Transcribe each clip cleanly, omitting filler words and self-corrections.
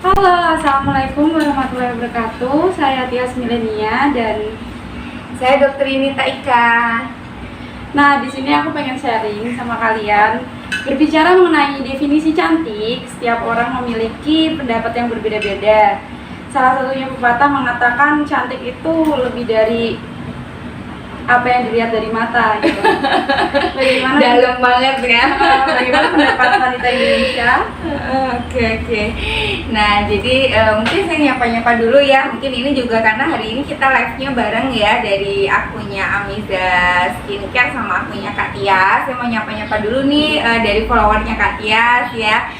Halo, assalamualaikum warahmatullahi wabarakatuh. Saya Tias Milenia dan Saya Dokter Yunita Ika. nah di sini aku pengen sharing sama kalian berbicara mengenai definisi cantik. Setiap orang memiliki pendapat yang berbeda-beda. Salah satunya pepatah mengatakan cantik itu lebih dari apa yang dilihat dari mata gitu. Bagaimana? Dalam banget ya. Bagaimana pendapat wanita Indonesia? Oke. Nah, jadi mungkin saya nyapa-nyapa dulu ya. Mungkin ini juga karena hari ini kita live-nya bareng ya dari akunnya Amiza Skincare sama akunnya Kak Tias. Saya mau nyapa-nyapa dulu nih dari followernya Kak Tias ya.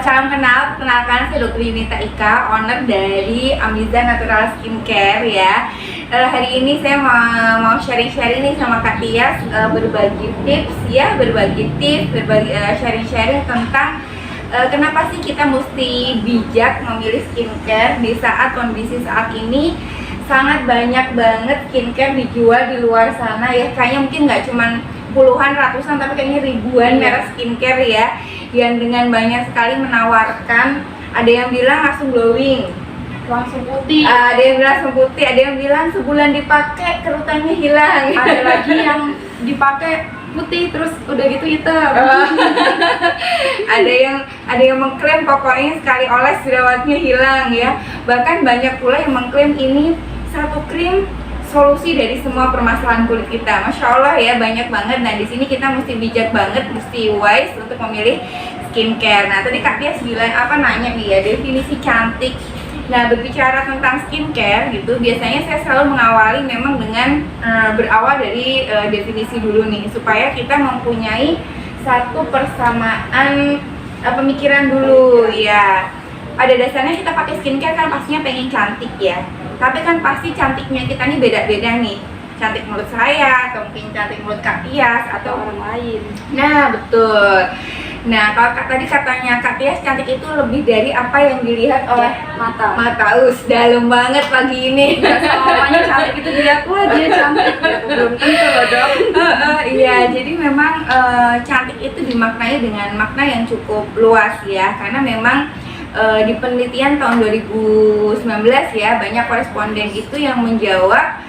Salam kenal, kenalkan saya Dokter Yunita Ika, owner dari Amiza Natural Skincare ya. Hari ini saya mau sharing-sharing nih sama Kak Tias, berbagi tips, sharing-sharing tentang kenapa sih kita mesti bijak memilih skincare di saat kondisi saat ini sangat banyak banget skincare dijual di luar sana ya. Kayaknya mungkin nggak cuman puluhan, ratusan, tapi kayaknya ribuan merek skincare ya, yang dengan banyak sekali menawarkan. Ada yang bilang langsung glowing, Langsung putih. ada yang bilang langsung putih, ada yang bilang sebulan dipakai kerutannya hilang. Ada lagi yang dipakai putih terus udah gitu hitam. ada yang mengklaim pokoknya sekali oles jerawatnya hilang ya. Bahkan banyak pula yang mengklaim ini satu krim solusi dari semua permasalahan kulit kita. Masya Allah ya, banyak banget. Nah di sini kita mesti bijak banget, mesti wise untuk memilih skincare. Nah tadi Kak Tias bilang nanya nih ya, definisi cantik. Nah, berbicara tentang skincare gitu, biasanya saya selalu mengawali memang dengan berawal dari definisi dulu nih, supaya kita mempunyai satu persamaan pemikiran dulu ya. Pada dasarnya kita pakai skincare kan pastinya pengen cantik ya, tapi kan pasti cantiknya kita nih beda-beda nih. Cantik menurut saya, atau mungkin cantik menurut Kak Tias, atau orang lain. nah betul. Nah kalau tadi katanya Kak Tias, cantik itu lebih dari apa yang dilihat oleh mata. Dalam banget pagi ini. Nggak semuanya cantik itu dilihat wah dia cantik gitu. Belum tentu loh dok. Iya, jadi memang cantik itu dimaknai dengan makna yang cukup luas ya, karena memang di penelitian tahun 2019 ya, banyak koresponden itu yang menjawab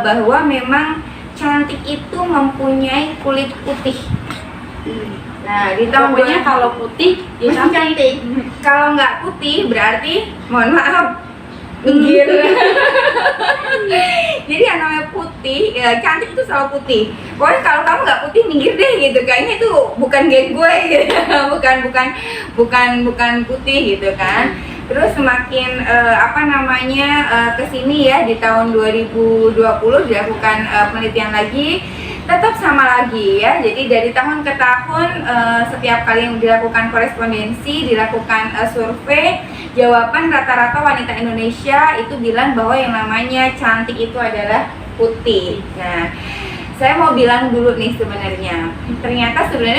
bahwa memang cantik itu mempunyai kulit putih. Nah, di tahun Pokoknya kalau putih ya masih cantik. Kalau nggak putih berarti mohon maaf minggir. Jadi yang namanya putih, ya, cantik itu selalu putih. Pokoknya kalau kamu nggak putih minggir deh gitu. Kayaknya itu bukan geng gue gitu. bukan putih gitu kan. Terus semakin kesini ya, di tahun 2020 dilakukan penelitian lagi, tetap sama lagi ya. Jadi dari tahun ke tahun setiap kali yang dilakukan korespondensi, dilakukan survei, jawaban rata-rata wanita Indonesia itu bilang bahwa yang namanya cantik itu adalah putih. Nah, saya mau bilang dulu nih, sebenarnya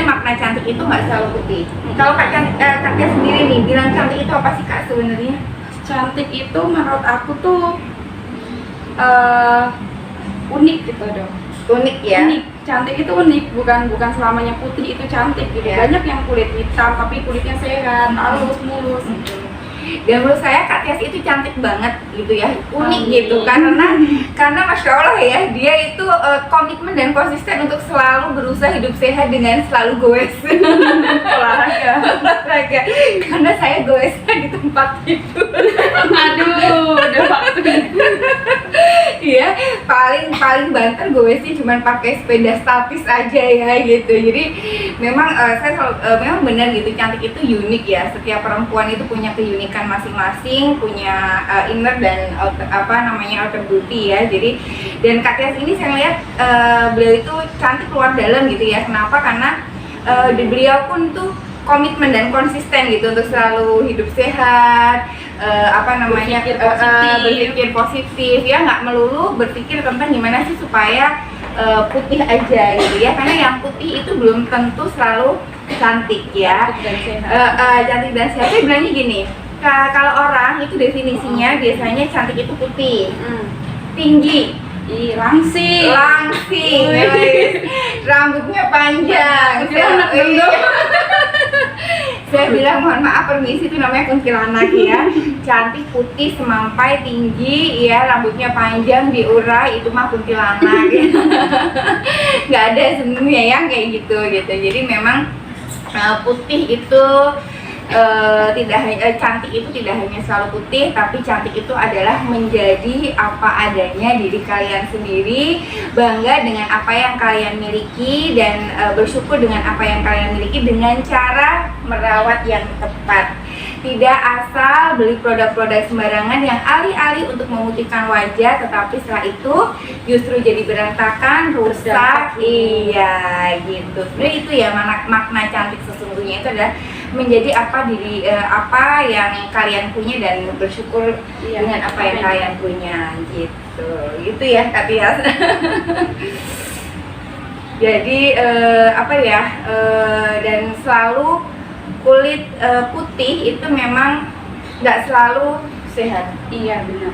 makna cantik itu nggak selalu putih. Kalau Kak Tias sendiri nih bilang cantik itu apa sih Kak sebenarnya? Cantik itu menurut aku tuh unik gitu dong. Unik ya. Unik, cantik itu unik, bukan selamanya putih itu cantik gitu. Ya. Banyak yang kulit hitam tapi kulitnya sehat, halus, mulus gitu. Dan menurut saya Kak Tias itu cantik banget gitu ya, unik gitu, karena Masya Allah ya, dia itu komitmen dan konsisten untuk selalu berusaha hidup sehat dengan selalu goes olahraga. Karena saya goesnya di tempat tidur. Aduh, udah waktu. Iya, paling banter goesnya cuma pakai sepeda statis aja ya gitu. Jadi memang memang benar gitu, cantik itu unik ya. Setiap perempuan itu punya keunikan masing-masing, punya inner dan outer beauty ya. Jadi dan Kak Tias ini saya lihat beliau itu cantik luar dalam gitu ya. Kenapa? Karena beliau pun tuh komitmen dan konsisten gitu untuk selalu hidup sehat, berpikir positif ya, nggak melulu berpikir tentang gimana sih supaya putih aja gitu ya, karena yang putih itu belum tentu selalu cantik ya. Cantik dan sehat. Saya bilangnya gini, kalau orang itu definisinya biasanya cantik itu putih, tinggi, langsing, rambutnya panjang, Saya bilang mohon maaf permisi, itu namanya kuntilanak ya. Cantik, putih, semampai, tinggi ya, rambutnya panjang, diurai, itu mah kuntilanak ya. Nggak ada sebenarnya yang kayak gitu. Jadi memang putih itu tidak hanya cantik itu tidak hanya selalu putih, tapi cantik itu adalah menjadi apa adanya diri kalian sendiri, bangga dengan apa yang kalian miliki dan bersyukur dengan apa yang kalian miliki dengan cara merawat yang tepat. Tidak asal beli produk-produk sembarangan yang alih-alih untuk memutihkan wajah, tetapi setelah itu justru jadi berantakan, rusak. Iya gitu. Sebenarnya itu ya makna cantik sesungguhnya, itu adalah menjadi apa yang kalian punya dan bersyukur dengan apa yang kalian punya gitu ya Kak Tias. Jadi dan selalu kulit putih itu memang nggak selalu sehat. Iya benar.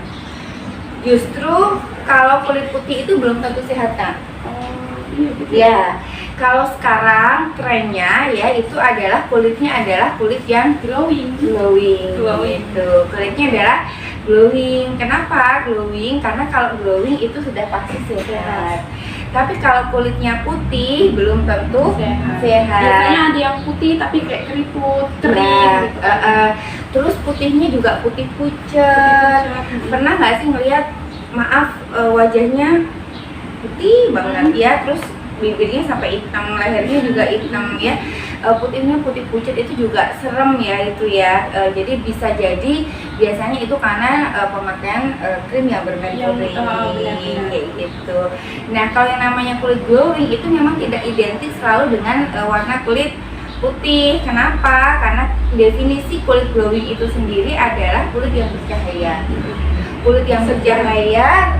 Justru kalau kulit putih itu belum tentu sehat kan. Iya betul. Ya, kalau sekarang trennya ya itu adalah kulitnya adalah kulit yang glowing. Gitu. Kulitnya adalah glowing. Kenapa glowing? Karena kalau glowing itu sudah pasti sehat. Tapi kalau kulitnya putih belum tentu sehat. Biasanya ada yang putih tapi kayak keriput, kering. Terus putihnya juga putih pucat. Pernah nggak sih ngelihat, maaf, wajahnya putih banget ya, terus bibirnya sampai hitam, lehernya juga hitam ya, putihnya putih pucat, itu juga serem ya itu ya. Jadi bisa jadi biasanya itu karena pemakaian krim yang bermerkuri kayak gitu. Nah kalau yang namanya kulit glowing itu memang tidak identik selalu dengan warna kulit putih. Kenapa? Karena definisi kulit glowing itu sendiri adalah kulit yang bercahaya. Kulit yang bercahaya,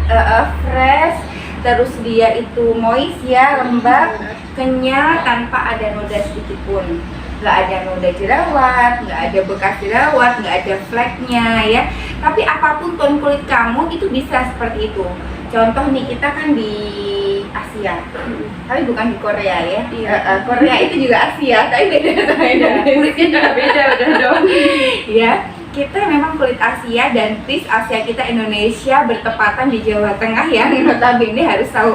fresh, terus dia itu moist ya, lembab, kenyal, tanpa ada noda sedikit pun. Nggak ada noda jerawat, nggak ada bekas jerawat, nggak ada fleknya ya. Tapi apapun tone kulit kamu itu bisa seperti itu. Contoh nih, kita kan di Asia, tapi bukan di Korea ya. Korea itu juga Asia, tapi beda. Kulitnya juga beda udah dong. Ya. Kita memang kulit Asia, dan please Asia kita Indonesia bertepatan di Jawa Tengah ya, notabene harus tahu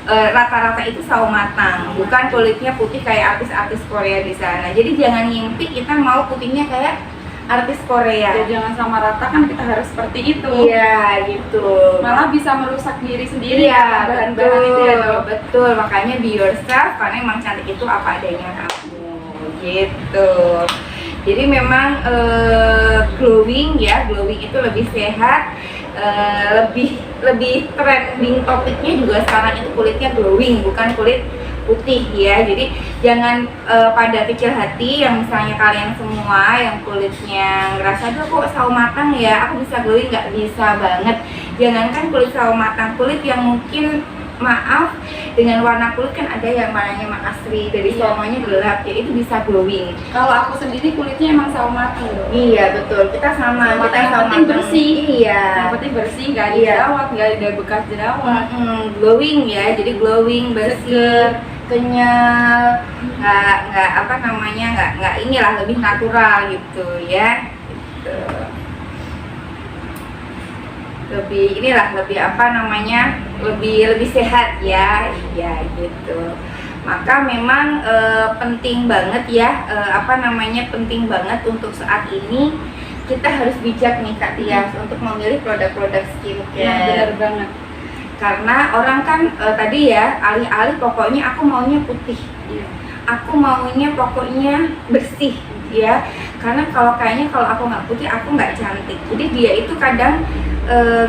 rata-rata itu sawo matang, bukan kulitnya putih kayak artis-artis Korea di sana. Jadi jangan ngimpi kita mau putihnya kayak artis Korea. Ya, jangan sama rata kan kita harus seperti itu. Iya gitu. Malah bisa merusak diri sendiri. Iya, bahan-bahan itu ya dok. Betul, makanya be yourself, karena emang cantik itu apa adanya kamu gitu. Jadi memang glowing itu lebih sehat, lebih trending topiknya juga sekarang itu kulitnya glowing, bukan kulit putih ya. Jadi jangan pada kecil hati yang misalnya kalian semua yang kulitnya ngerasa tuh kok sawo matang ya, aku bisa glowing, nggak bisa banget. Jangankan kulit sawo matang, kulit yang mungkin maaf dengan warna kulit kan ada yang warnanya mak asri, dari semuanya gelap ya, itu bisa glowing. Kalau aku sendiri kulitnya emang sawo matang dong. Iya betul, kita sama, kita yang sama penting bersih. Iya, Yang penting bersih, nggak ada jerawat, nggak ada bekas jerawat. Glowing ya, jadi glowing, bersih, kenyal, nggak inilah, lebih natural gitu ya. Gitu. Lebih lebih sehat ya, iya gitu. Maka memang penting banget ya, penting banget untuk saat ini kita harus bijak nih Kak Tias untuk memilih produk-produk skincare. Ya, benar banget. Karena orang kan tadi ya alih-alih pokoknya aku maunya putih, aku maunya pokoknya bersih ya. Karena kalau aku nggak putih aku nggak cantik. Jadi dia itu kadang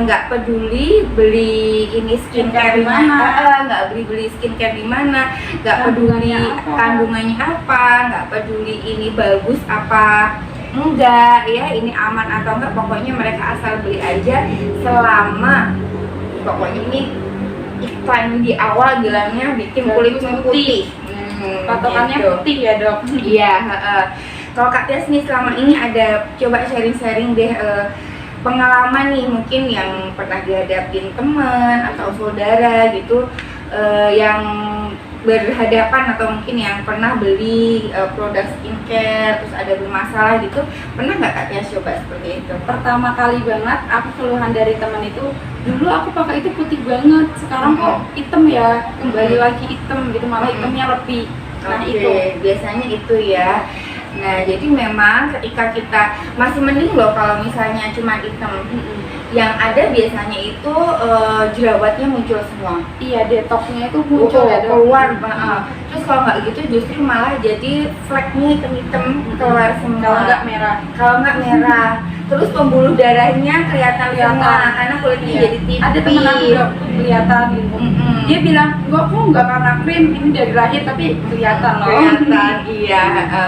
nggak peduli beli ini skincare di mana, nggak beli skincare di mana, nggak peduli kandungannya apa, nggak peduli ini bagus apa enggak ya, ini aman atau enggak, pokoknya mereka asal beli aja selama pokoknya ini iklan di awal bilangnya bikin kulitnya putih. Patokannya gitu. Putih ya dok. Iya. Kalau Kak Tias nih selama ini ada coba sharing-sharing deh pengalaman nih mungkin yang pernah dihadapin teman atau saudara gitu, yang berhadapan atau mungkin yang pernah beli produk skincare terus ada bermasalah gitu, pernah nggak Kak Tia coba seperti itu? Pertama kali banget aku keluhan dari teman itu, dulu aku pakai itu putih banget, sekarang kok hitam ya, kembali lagi hitam gitu, malah hitamnya lebih. Nah Oke, itu biasanya itu ya. Nah, jadi memang ketika kita masih mending loh kalau misalnya cuma hitam. Yang ada biasanya itu jerawatnya muncul semua. iya, detoxnya itu muncul ya, Dok. keluar. Terus kalau nggak gitu justru malah jadi fleknya hitam-hitam keluar semua. Kalau nggak merah. Kalau nggak merah. Terus pembuluh darahnya kelihatan semua karena kulitnya Iya. jadi tipis. Ada temen aku Dok, kelihatan gitu. Dia bilang, enggak kok nggak karena krim, ini dari lahir tapi kelihatan loh. Kelihatan, iya,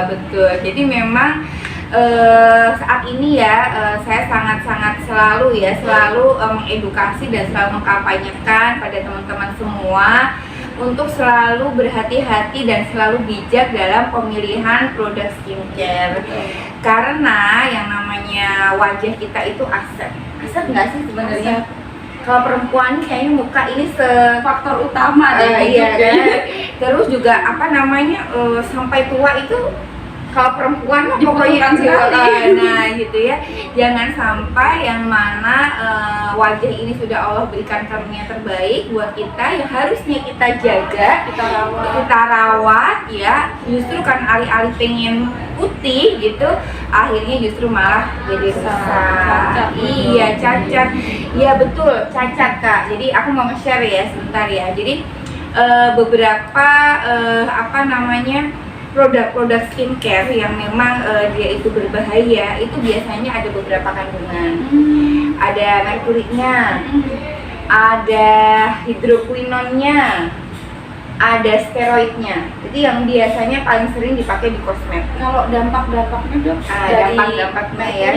betul. Jadi memang saat ini ya saya sangat-sangat selalu mengedukasi dan selalu mengkampanyekan pada teman-teman semua untuk selalu berhati-hati dan selalu bijak dalam pemilihan produk skincare. Karena yang namanya wajah kita itu aset. Aset nggak sih sebenarnya? Kalau perempuan kayaknya muka ini Faktor utama deh. iya kan. Terus juga apa namanya sampai tua itu kalau perempuan mah pokoknya Dibutuhkan sekali. nah gitu ya, jangan sampai yang mana wajah ini sudah Allah berikan karunia terbaik buat kita yang harusnya kita jaga, kita rawat ya, justru kan alih-alih pengen putih gitu akhirnya justru malah jadi rusak. Cacat. Iya, cacat. Iya betul, cacat Kak. Jadi aku mau nge-share ya sebentar ya. Jadi beberapa apa namanya produk-produk skincare yang memang dia itu berbahaya itu biasanya ada beberapa kandungan. Ada merkurinya, ada hidroquinonnya, ada steroidnya. Jadi yang biasanya paling sering dipakai di kosmetik. Kalau dampak-dampaknya Dok, Dampak-dampaknya ya.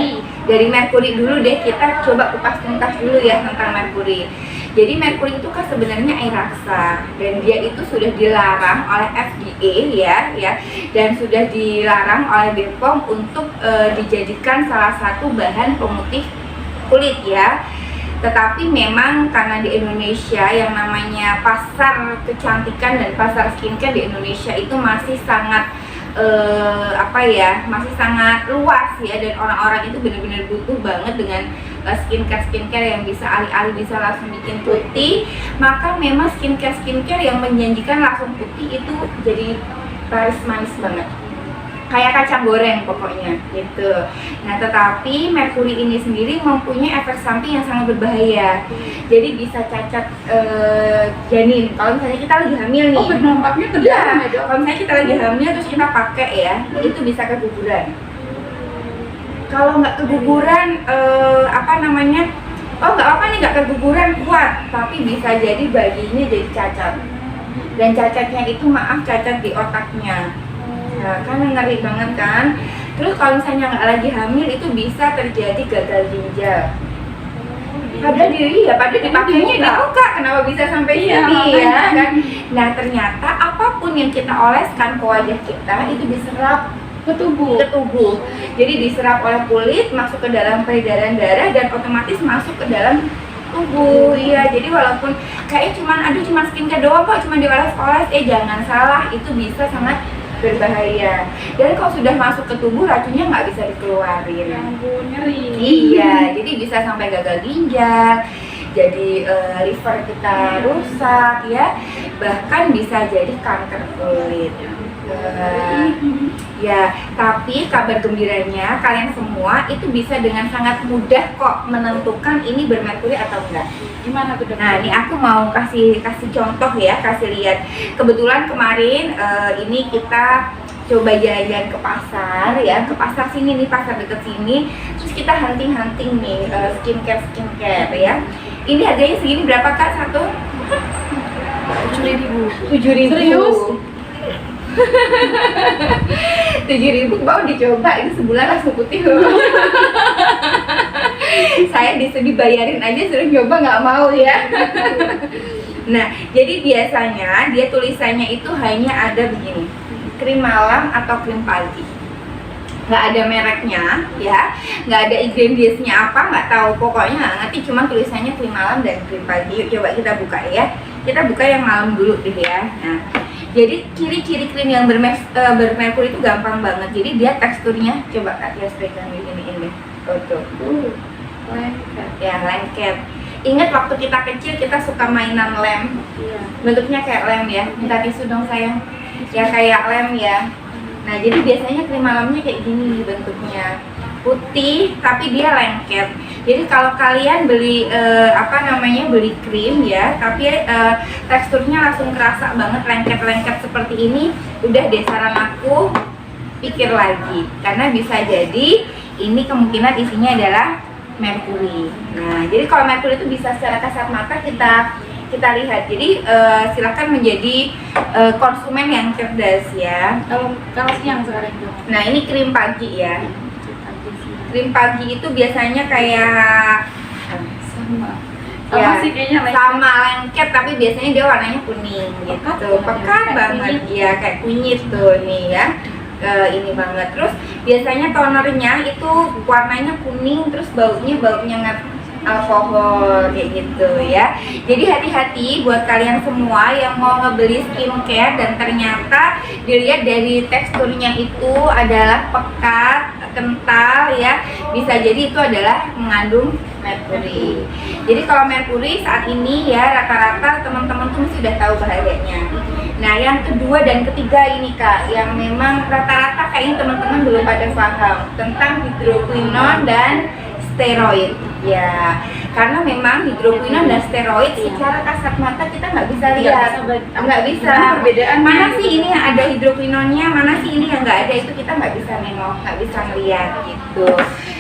Dari merkuri dulu deh, kita coba kupas tuntas dulu ya tentang merkuri. Jadi merkuri itu kan sebenarnya air raksa dan dia itu sudah dilarang oleh FDA ya, dan sudah dilarang oleh BPOM untuk dijadikan salah satu bahan pemutih kulit ya. Tetapi memang karena di Indonesia yang namanya pasar kecantikan dan pasar skincare di Indonesia itu masih sangat masih sangat luas ya, dan orang-orang itu benar-benar butuh banget dengan skincare yang bisa alih-alih bisa langsung bikin putih, maka memang skincare yang menjanjikan langsung putih itu jadi laris manis banget, kayak kacang goreng pokoknya gitu. Nah, tetapi merkuri ini sendiri mempunyai efek samping yang sangat berbahaya. Jadi bisa cacat janin. Kalau misalnya kita lagi hamil nih. Oh, berdampaknya ke dalam ya Dok? Kalau misalnya kita lagi hamil terus kita pakai ya, itu bisa keguguran. Kalau nggak keguguran nggak apa nih nggak keguguran kuat, tapi bisa jadi bayinya jadi cacat. Dan cacatnya itu cacat di otaknya. Nah, kan ngeri banget kan. Terus kalau misalnya nggak lagi hamil itu bisa terjadi gagal ginjal. Padahal dipakainya di muka, kenapa bisa sampai sini ya kan? Nah, ternyata apapun yang kita oleskan ke wajah kita itu diserap ke tubuh. Jadi diserap oleh kulit, masuk ke dalam peredaran darah dan otomatis masuk ke dalam tubuh. Iya, jadi walaupun kayak cuma skincare doang kok, cuma dioles-oles, jangan salah, itu bisa sangat berbahaya. Dan kalau sudah masuk ke tubuh racunnya nggak bisa dikeluarin. Ya ampun, ngeri. Iya, jadi bisa sampai gagal ginjal, jadi liver kita rusak ya, bahkan bisa jadi kanker kulit. Ya, tapi kabar gembiranya kalian semua itu bisa dengan sangat mudah kok menentukan ini bermerkuri atau enggak. Gimana tuh Dok? Nah, ini aku mau kasih contoh ya, kasih lihat. Kebetulan kemarin ini kita coba jalan-jalan ke pasar ya, ke pasar sini nih, pasar deket sini. Terus kita hunting-hunting nih skincare ya. Ini harganya segini berapa Kak satu? 7.000. 7.000. Serius? 7.000 mau dicoba, ini sebulan langsung putih loh. Saya dibayarin aja suruh nyoba nggak mau ya. Nah, jadi biasanya dia tulisannya itu hanya ada begini, krim malam atau krim pagi. Nggak ada mereknya ya, nggak ada ingredientsnya apa, nggak tahu, pokoknya nggak ngerti, cuma tulisannya krim malam dan krim pagi. Yuk coba kita buka ya, kita buka yang malam dulu deh ya. Nah, Jadi ciri-ciri krim yang bermerkuri itu gampang banget. Jadi dia teksturnya, coba Kak Tias pegang ini deh. Tuh. Lengket. Ya, lengket. Ingat waktu kita kecil kita suka mainan lem. Iya. Bentuknya kayak lem ya. Minta tisu dong sayang. Ya kayak lem ya. Nah, jadi biasanya krim malamnya kayak gini bentuknya. Putih tapi dia lengket. Jadi kalau kalian beli beli krim ya, tapi teksturnya langsung kerasa banget lengket-lengket seperti ini, udah deh saran aku pikir lagi. Karena bisa jadi ini kemungkinan isinya adalah merkuri. Nah, jadi kalau merkuri itu bisa secara kasat mata kita lihat. Jadi silakan menjadi konsumen yang cerdas ya. Kalau siang sekarang itu. Nah, ini krim pagi ya. Krim pagi itu biasanya kayak Sama ya, sih kayaknya lengket. sama lengket tapi biasanya dia warnanya kuning gitu. Pekat banget ya, kayak kunyit tuh nih ya. Ini banget. Terus biasanya tonernya itu warnanya kuning, terus baunya alkohol kayak gitu ya. Jadi hati-hati buat kalian semua yang mau ngebeli skincare dan ternyata dilihat dari teksturnya itu adalah pekat, kental ya. Bisa jadi itu adalah mengandung merkuri. Jadi kalau merkuri saat ini ya rata-rata teman-teman tuh sudah tahu bahayanya. Nah, yang kedua dan ketiga ini Kak, yang memang rata-rata kayaknya teman-teman belum pada paham tentang hidroquinon dan steroid. Ya, karena memang hidroquinon dan steroid secara kasat mata kita nggak bisa lihat, nggak bisa. Perbedaan Mana sih ini yang ada hidroquinonnya, mana sih ini yang nggak ada, itu kita nggak bisa nengok, nggak bisa melihat gitu.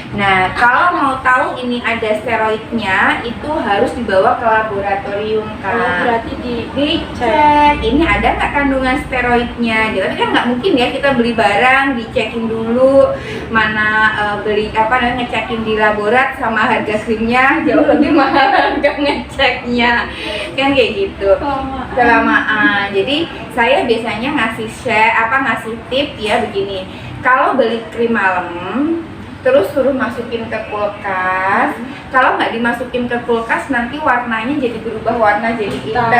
Nah, kalau mau tahu ini ada steroidnya, itu harus dibawa ke laboratorium Kak. Berarti Dicek, ini ada nggak kandungan steroidnya gitu. Tapi kan nggak mungkin ya kita beli barang, dicekin dulu mana ngecekin di laborat sama harga krimnya jauh lebih mahal harga ngeceknya kan kayak gitu kelamaan. Jadi saya biasanya ngasih tip ya begini, kalau beli krim malam terus suruh masukin ke kulkas. Kalau nggak dimasukin ke kulkas nanti warnanya jadi berubah warna jadi hitam.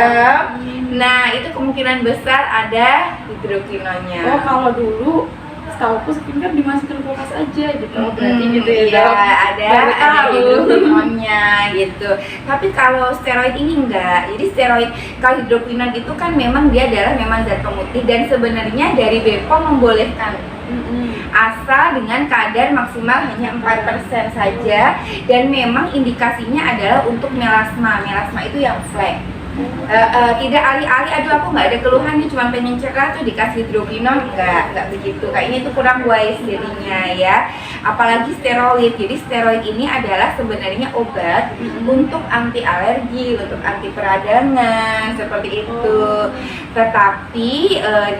Nah, itu kemungkinan besar ada hidroquinonnya. Oh, kalau dulu setahu aku skincare dimasukin kulkas aja gitu. Berarti gitu ya. Iya, ada hidroquinonnya gitu. Tapi kalau steroid ini enggak. Jadi kalau hidroquinon itu kan memang dia adalah zat pemutih dan sebenarnya dari BPOM membolehkan asal dengan kadar maksimal hanya 4% saja dan memang indikasinya adalah untuk melasma. Melasma itu yang flek. Tidak alih-alih aduh aku nggak ada keluhan nih cuma pengen cerah tuh dikasih hidroquinon, nggak begitu, kayaknya itu kurang wise jadinya ya. Apalagi steroid. Jadi steroid ini adalah sebenarnya obat untuk anti alergi, untuk anti peradangan seperti itu. Tetapi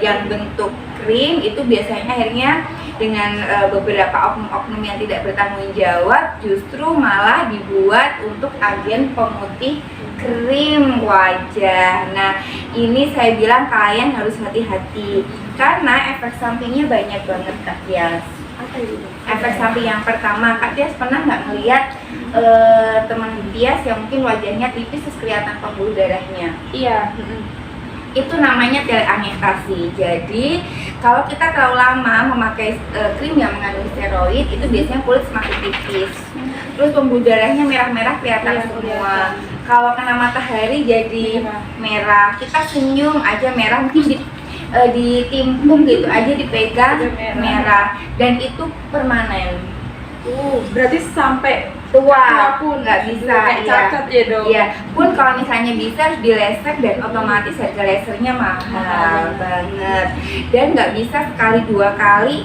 yang bentuk krim itu biasanya akhirnya dengan beberapa oknum-oknum yang tidak bertanggung jawab justru malah dibuat untuk agen pemutih krim wajah. Nah, ini saya bilang kalian harus hati-hati karena efek sampingnya banyak banget Kak Tias. Apa itu? Efek samping yang pertama, Kak Tias pernah nggak ngeliat teman Tias yang mungkin wajahnya tipis terus kelihatan pembuluh darahnya? Iya. Itu namanya teleanestesi. Jadi kalau kita terlalu lama memakai krim yang mengandung steroid itu biasanya kulit semakin tipis, terus pembuluh darahnya merah-merah kelihatan semua. Kalau kena matahari jadi merah. Kita senyum aja merah, mungkin ditimpuk gitu aja dipegang merah dan itu permanen. Berarti sampai tua pun nggak bisa cacat ya dong. Iya, pun kalau misalnya bisa harus dilaser dan otomatis harga lasernya mahal banget dan nggak bisa sekali dua kali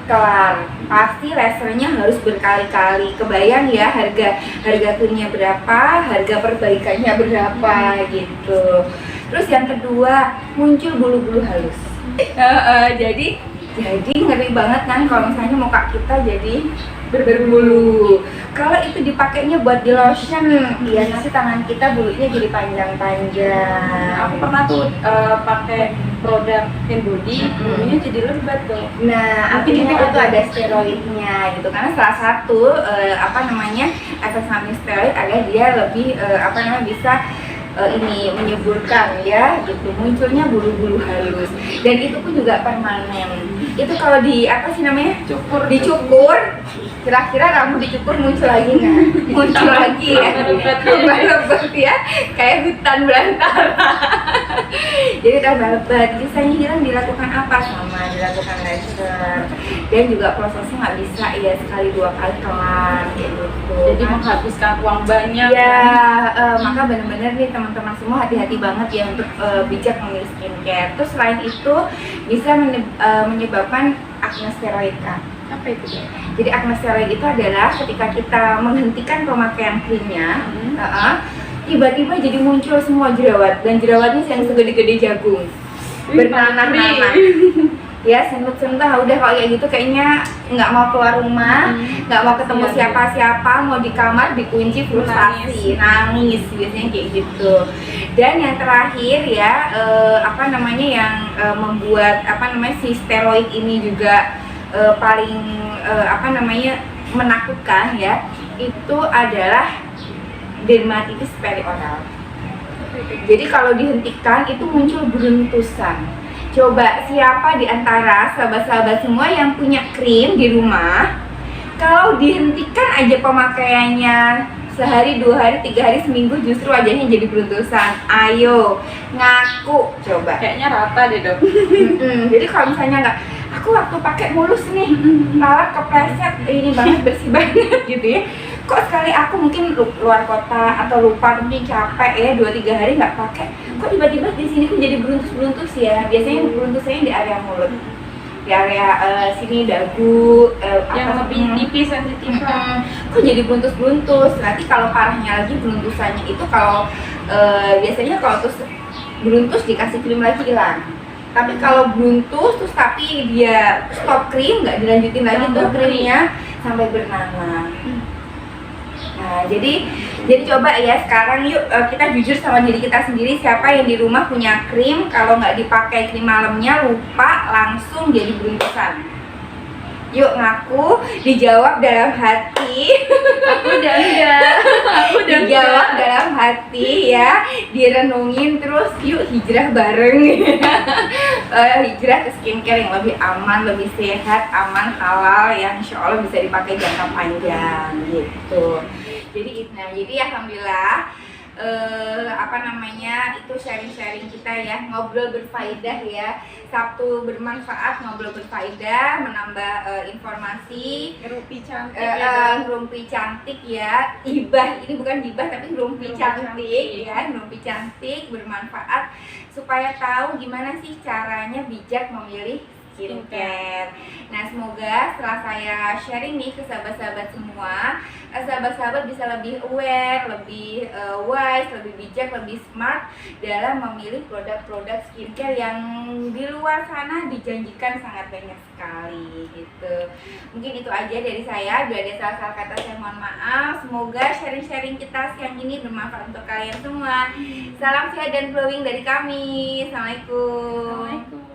kelar, pasti lasernya harus berkali-kali. Kebayang ya harga krimnya berapa, harga perbaikannya berapa gitu. Terus yang kedua muncul bulu-bulu halus. Jadi ngeri banget kan kalau misalnya muka kita jadi berbulu. Kalau itu dipakainya buat di lotion, ya nanti tangan kita bulunya jadi panjang-panjang. Aku pernah tuh pakai produk hand body, bulunya jadi lebat tuh. Nah, artinya itu ada steroidnya gitu. Karena salah satu efek samping steroid adalah dia lebih bisa ini menyuburkan ya gitu, munculnya bulu-bulu halus, dan itu pun juga permanen. Itu kalau di apa sih namanya, dicukur, kira-kira rambut dicukur muncul lagi nggak? Muncul lagi ya, tambah lebat ya, kayak hutan belantara. Jadi tambah lebat. Sisanya hilang dilakukan apa? Sama dilakukan laser, dan juga prosesnya nggak bisa ya sekali dua kali kelar kayak gitu. Jadi menghabiskan uang banyak. Ya, maka benar-benar nih teman-teman semua hati-hati banget ya untuk bijak memilih skincare. Terus selain itu bisa menyebabkan acne steroid, Kak. Apa itu ya? Jadi acne steroid itu adalah ketika kita menghentikan pemakaian krimnya, tiba-tiba jadi muncul semua jerawat, dan jerawatnya yang segede-gede jagung, bernanah-nanah. Ya, sentut-sentut, udah kalau kayak gitu kayaknya nggak mau keluar rumah, nggak mau ketemu siapa-siapa, mau di kamar dikunci, frustasi, nangis biasanya kayak gitu. Dan yang terakhir ya, yang membuat si steroid ini juga paling menakutkan ya, itu adalah dermatitis perioral. Jadi kalau dihentikan itu muncul beruntusan. Coba siapa di antara sahabat-sahabat semua yang punya krim di rumah, kalau dihentikan aja pemakaiannya sehari, 2 hari, 3 hari, seminggu, justru wajahnya jadi beruntusan. Ayo ngaku coba. Kayaknya rata deh, Dok. Jadi kalau misalnya nggak, aku waktu pakai mulus nih, lalat kepleset, ini banget, bersih banget gitu ya. Kok sekali aku mungkin luar kota atau lupa, mungkin capek ya 2-3 hari nggak pakai, kok tiba-tiba di sini kok jadi beruntus ya. Biasanya beruntusnya di area mulut, di area sini dagu, Yang lebih tipis, sensitif. kok jadi beruntus. Nanti kalau parahnya lagi beruntusannya itu kalau biasanya kalau terus beruntus dikasih krim lagi hilang. Tapi kalau beruntus terus tapi dia stop krim, nggak dilanjutin lagi tuh krimnya sampai bernanah. Nah, jadi coba ya sekarang yuk kita jujur sama diri kita sendiri, siapa yang di rumah punya krim kalau nggak dipakai krim malamnya lupa langsung jadi beruntusan. Yuk ngaku, dijawab dalam hati. Aku udah enggak. Dijawab dalam hati ya, direnungin, terus yuk hijrah bareng. Hijrah ke skincare yang lebih aman, lebih sehat, aman, halal, yang insya Allah bisa dipakai jangka panjang gitu. Jadi alhamdulillah itu sharing-sharing kita ya, ngobrol berfaedah ya. Sabtu bermanfaat, ngobrol berfaedah, menambah informasi, Ngerumpi cantik ngerumpi cantik ya. Hibah, ini bukan hibah tapi ngerumpi cantik ya, ngerumpi cantik bermanfaat supaya tahu gimana sih caranya bijak memilih skincare. Nah, semoga setelah saya sharing nih ke sahabat-sahabat semua, sahabat-sahabat bisa lebih aware, lebih wise, lebih bijak, lebih smart dalam memilih produk-produk skincare yang di luar sana dijanjikan sangat banyak sekali gitu. Mungkin itu aja dari saya. Bila ada salah-salah kata saya mohon maaf. Semoga sharing-sharing kita siang ini bermanfaat untuk kalian semua. Salam sehat dan glowing dari kami. Assalamualaikum.